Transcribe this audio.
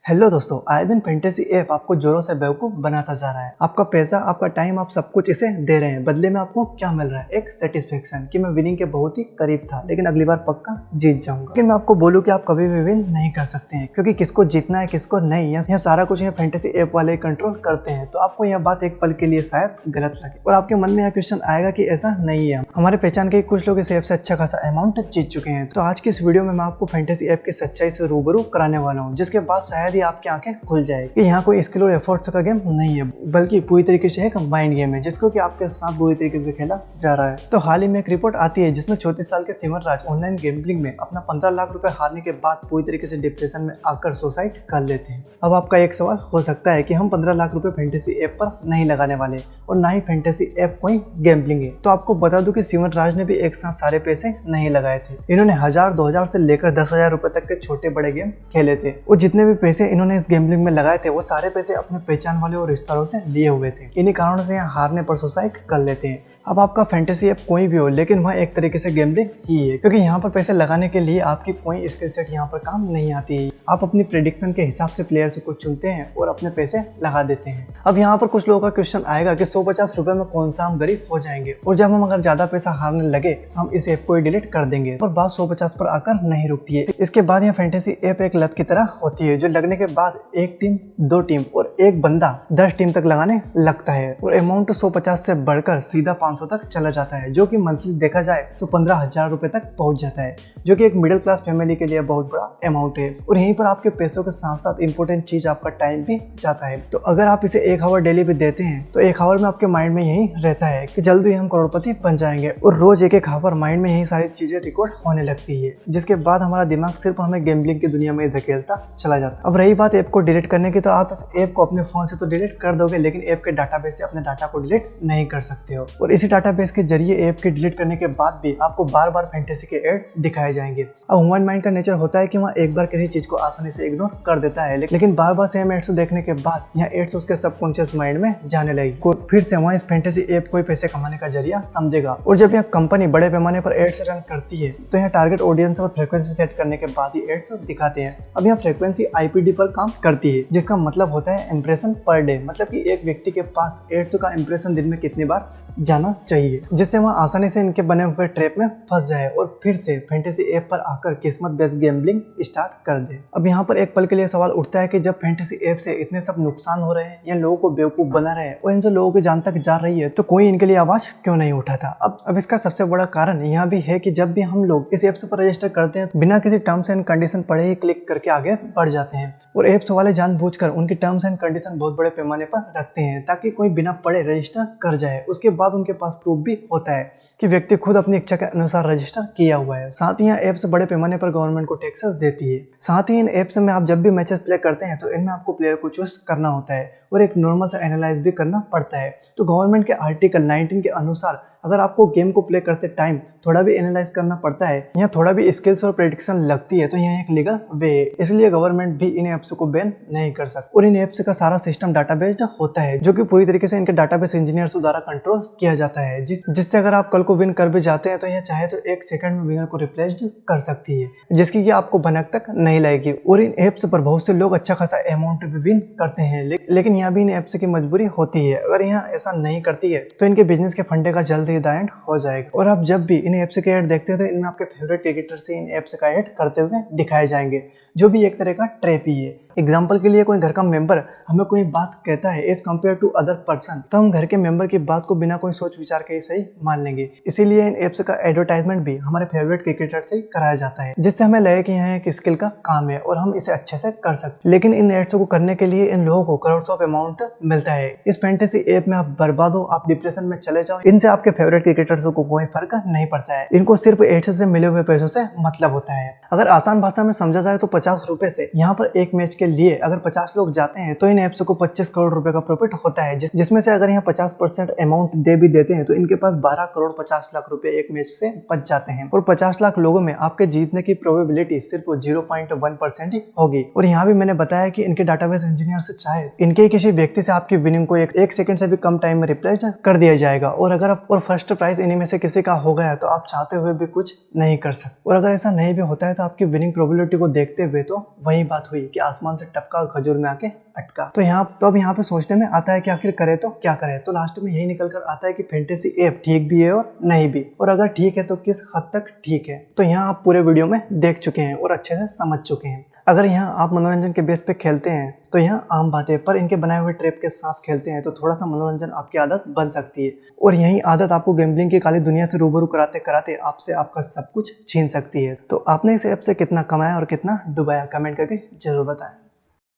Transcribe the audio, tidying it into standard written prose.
Hello दोस्तों, आए दिन फैंटेसी ऐप आपको जोरों से बेवकूफ बनाता जा रहा है। आपका पैसा, आपका टाइम, आप सब कुछ इसे दे रहे हैं। बदले में आपको क्या मिल रहा है? एक सेटिस्फेक्शन कि मैं विनिंग के बहुत ही करीब था, लेकिन अगली बार पक्का जीत जाऊंगा। लेकिन मैं आपको बोलूं कि आप कभी भी विन नहीं कर सकते हैं, क्योंकि किसको जीतना है किसको नहीं, यह सारा कुछ यह फैंटेसी ऐप वाले कंट्रोल करते हैं। तो आपको यह बात एक पल के लिए शायद गलत लगे और आपके मन में यह क्वेश्चन आएगा कि ऐसा नहीं है। हमारे पहचान के कुछ लोग इस ऐप से अच्छा खासा अमाउंट जीत चुके हैं। तो आज की इस वीडियो में मैं आपको फैंटेसी ऐप की सच्चाई से रूबरू कराने वाला हूँ, जिसके बाद शायद ही आपकी आंखें खुल जाए कि यहाँ कोई स्किल और एफर्ट्स का गेम नहीं है, बल्कि पूरी तरीके से एक माइंड गेम है, जिसको कि आपके साथ बुरी तरीके से खेला जा रहा है। तो हाल ही में एक रिपोर्ट आती है जिसमें 34 साल के सिमर राज ऑनलाइन गेम्बलिंग में अपना 15 लाख रुपए हारने के बाद पूरी तरीके से डिप्रेशन में आकर सुसाइड कर लेते हैं। अब आपका एक सवाल हो सकता है कि हम 15 लाख रुपए फैंटेसी ऐप पर नहीं लगाने वाले और ना ही फैंटेसी ऐप कोई गेम्बलिंग है। तो आपको बता दूं कि सिमर राज ने भी एक साथ सारे पैसे नहीं लगाए थे। इन्होंने 1000, 2000 से लेकर 10,000 रुपए तक के छोटे बड़े गेम खेले थे और जितने भी पैसे इन्होंने इस गेम्बलिंग में लगाए थे वो सारे पैसे अपने पहचान वाले और रिश्तेदारों से लिए हुए थे। इन्हीं कारणों से यहाँ हारने पर सुसाइड कर लेते हैं। अब आपका फैंटेसी ऐप कोई भी हो, लेकिन वह एक तरीके से गेम्बलिंग ही है, क्योंकि यहाँ पर पैसे लगाने के लिए आपकी कोई स्किल सेट यहाँ पर काम नहीं आती है। आप अपनी प्रेडिक्शन के हिसाब से प्लेयर से कुछ चुनते हैं और अपने पैसे लगा देते हैं। अब यहाँ पर कुछ लोगों का क्वेश्चन आएगा कि 150 रुपए में कौन सा हम गरीब हो जाएंगे, और जब हम अगर ज्यादा पैसा हारने लगे हम इस ऐप को डिलीट कर देंगे। और बात 150 पर आकर नहीं रुकती है। इसके बाद यह फैंटेसी ऐप एक लत की तरह होती है, जो लगने के बाद एक टीम, 2 टीम और एक बंदा 10 टीम तक लगाने लगता है और अमाउंट 150 से बढ़कर सीधा 500 तक चला जाता है, जो कि मंथली देखा जाए तो 15,000 रुपए तक पहुंच जाता है, जो कि एक मिडिल क्लास फैमिली के लिए बहुत बड़ा अमाउंट है। और यहीं पर आपके पैसों के साथ साथ इंपॉर्टेंट चीज आपका टाइम भी जाता है। तो अगर आप इसे 1 आवर डेली भी देते हैं तो 1 आवर में आपके माइंड में यही रहता है कि जल्दी हम करोड़पति बन जाएंगे, और रोज 1 आवर माइंड में यही सारी चीजें रिकॉर्ड होने लगती है, जिसके बाद हमारा दिमाग सिर्फ हमें गेम्बलिंग की दुनिया में धकेलता चला जाता है। अब रही बात ऐप को डिलीट करने की, तो आप इस ऐप को अपने फोन से तो डिलीट कर दोगे, लेकिन ऐप के डाटाबेस से अपने डाटा को डिलीट नहीं कर सकते हो। और इसी डाटाबेस के जरिए ऐप के डिलीट करने के बाद भी आपको बार बार फैंटेसी के ऐड दिखाए जाएंगे। अब ह्यूमन माइंड का नेचर होता है कि वह एक बार किसी चीज को आसानी से इग्नोर कर देता है, लेकिन बार बार सेम एड्स देखने के बाद यह एड्स उसके सबकॉन्शियस माइंड में जाने लगी। फिर से वहाँ इस फैंटेसी ऐप को पैसे कमाने का जरिया समझेगा। और जब यह कंपनी बड़े पैमाने पर एड्स रन करती है तो यह टारगेट ऑडियंस और फ्रीक्वेंसी सेट करने के बाद ही एड्स दिखाते हैं। अब यह फ्रीक्वेंसी IPD पर काम करती है, जिसका मतलब होता है इंप्रेशन पर डे, मतलब कि एक व्यक्ति के पास एड्स का इंप्रेशन दिन में कितनी बार जाना चाहिए, जिससे वह आसानी से इनके बने हुए ट्रैप में फंस जाए और फिर से फैंटेसी ऐप पर आकर किस्मत बेस्ड गेम्बलिंग स्टार्ट कर दे। अब यहाँ पर एक पल के लिए सवाल उठता है कि जब फैंटेसी ऐप से इतने सब नुकसान हो रहे हैं, या लोगों को बेवकूफ बना रहे हैं और इनसे लोगों की जान तक जा रही है, तो कोई इनके लिए आवाज क्यों नहीं उठाता? अब इसका सबसे बड़ा कारण यह भी है कि जब भी हम लोग इस ऐप पर रजिस्टर करते हैं, बिना किसी टर्म्स एंड कंडीशन पढ़े ही क्लिक करके आगे बढ़ जाते हैं, और ऐप्स वाले जानबूझकर उनकी टर्म्स एंड कंडीशन बहुत बड़े पैमाने पर रखते हैं ताकि कोई बिना पढ़े रजिस्टर कर जाए। उसके बाद उनके पास प्रूफ भी होता है कि व्यक्ति खुद अपनी इच्छा के अनुसार रजिस्टर किया हुआ है। साथ ही यह ऐप्स बड़े पैमाने पर गवर्नमेंट को टैक्सेस देती है। साथ ही इन ऐप्स में आप जब भी मैचेस प्ले करते हैं तो इनमें आपको प्लेयर को चूज करना होता है और एक नॉर्मल सा एनालाइज भी करना पड़ता है। तो गवर्नमेंट के आर्टिकल 19 के अनुसार अगर आपको गेम को प्ले करते टाइम थोड़ा भी एनालाइज करना पड़ता है या थोड़ा भी स्किल्स और प्रेडिक्शन लगती है, तो यह एक लीगल वे है। इसलिए गवर्नमेंट भी इन ऐप्स को बैन नहीं कर सकती। और इन ऐप्स का सारा सिस्टम डाटाबेस्ड होता है, जो कि पूरी तरीके से इनके डाटाबेस इंजीनियर्स द्वारा कंट्रोल किया जाता है, जिससे अगर आप कल को विन कर भी जाते हैं तो यह चाहे तो 1 सेकंड में विनर को रिप्लेस कर सकती है, जिसकी आपको भनक तक नहीं लगेगी। और इन ऐप्स पर बहुत से लोग अच्छा खासा अमाउंट भी विन करते हैं, लेकिन यहाँ भी इन ऐप्स की मजबूरी होती है। अगर यहाँ ऐसा नहीं करती है तो इनके बिजनेस के फंडे का जल्द ही द एंड हो जाएगा। और आप जब भी इन ऐप्स के ऐड देखते हैं तो इनमें आपके फेवरेट क्रिकेटर से इन ऐप्स का ऐड करते हुए दिखाए जाएंगे, जो भी एक तरह का ट्रैप ही है। एग्जाम्पल के लिए कोई घर का मेंबर हमें कोई बात कहता है as compare to other person, तो हम घर के मेंबर की बात को बिना कोई सोच विचार के ही सही मान लेंगे। इसीलिए इन ऐप्स का एडवर्टाइजमेंट भी हमारे फेवरेट क्रिकेटर से ही कराया जाता है, जिससे हमें लगे कि यह एक स्किल का काम है और हम इसे अच्छे से कर सकते। लेकिन इन एड्स को करने के लिए इन लोगों को करोड़ ऑफ अमाउंट मिलता है। इस फैंटेसी ऐप में आप बर्बाद हो, आप डिप्रेशन में चले जाओ, इनसे आपके फेवरेट क्रिकेटर्स को कोई फर्क नहीं पड़ता है। इनको सिर्फ एड्स से मिले हुए पैसों से मतलब होता है। अगर आसान भाषा में समझा जाए तो 50 रुपए से यहाँ पर एक मैच के लिए अगर 50 लोग जाते हैं तो इन ऐप्स को 25 करोड़ रुपए का प्रॉफिट होता है, जिसमें से अगर यहाँ 50% अमाउंट दे भी देते हैं तो इनके पास 12 करोड़ 50 लाख रुपए एक मैच से बच जाते हैं। और 50 लाख लोगों में आपके जीतने की प्रोबेबिलिटी सिर्फ 0.1% ही होगी। और यहाँ भी मैंने बताया कि इनके डाटाबेस इंजीनियर से चाहे इनके किसी व्यक्ति से आपकी विनिंग को एक सेकंड से भी कम टाइम में रिप्लेस कर दिया जाएगा। और फर्स्ट प्राइज इन्हीं में से किसी का हो गया तो आप चाहते हुए भी कुछ नहीं कर सकते। और अगर ऐसा नहीं भी होता है तो आपकी विनिंग प्रोबेबिलिटी को देखते हुए तो वही बात हुई कि आसमान से टपका खजूर में आके अटका। तो अब यहाँ पे सोचने में आता है कि आखिर करे तो क्या करे। तो लास्ट में यही निकल कर आता है कि फैंटेसी ऐप ठीक भी है और नहीं भी, और अगर ठीक है तो किस हद तक ठीक है। तो यहाँ आप पूरे वीडियो में देख चुके हैं और अच्छे से समझ चुके हैं। अगर यहाँ आप मनोरंजन के बेस पे खेलते हैं तो यहाँ आम बात है, पर इनके बनाए हुए ट्रैप के साथ खेलते हैं तो थोड़ा सा मनोरंजन आपकी आदत बन सकती है, और यही आदत आपको गैम्बलिंग की काली दुनिया से रूबरू कराते कराते आपसे आपका सब कुछ छीन सकती है। तो आपने इस ऐप से कितना कमाया और कितना डुबाया, कमेंट करके जरूर बताएं।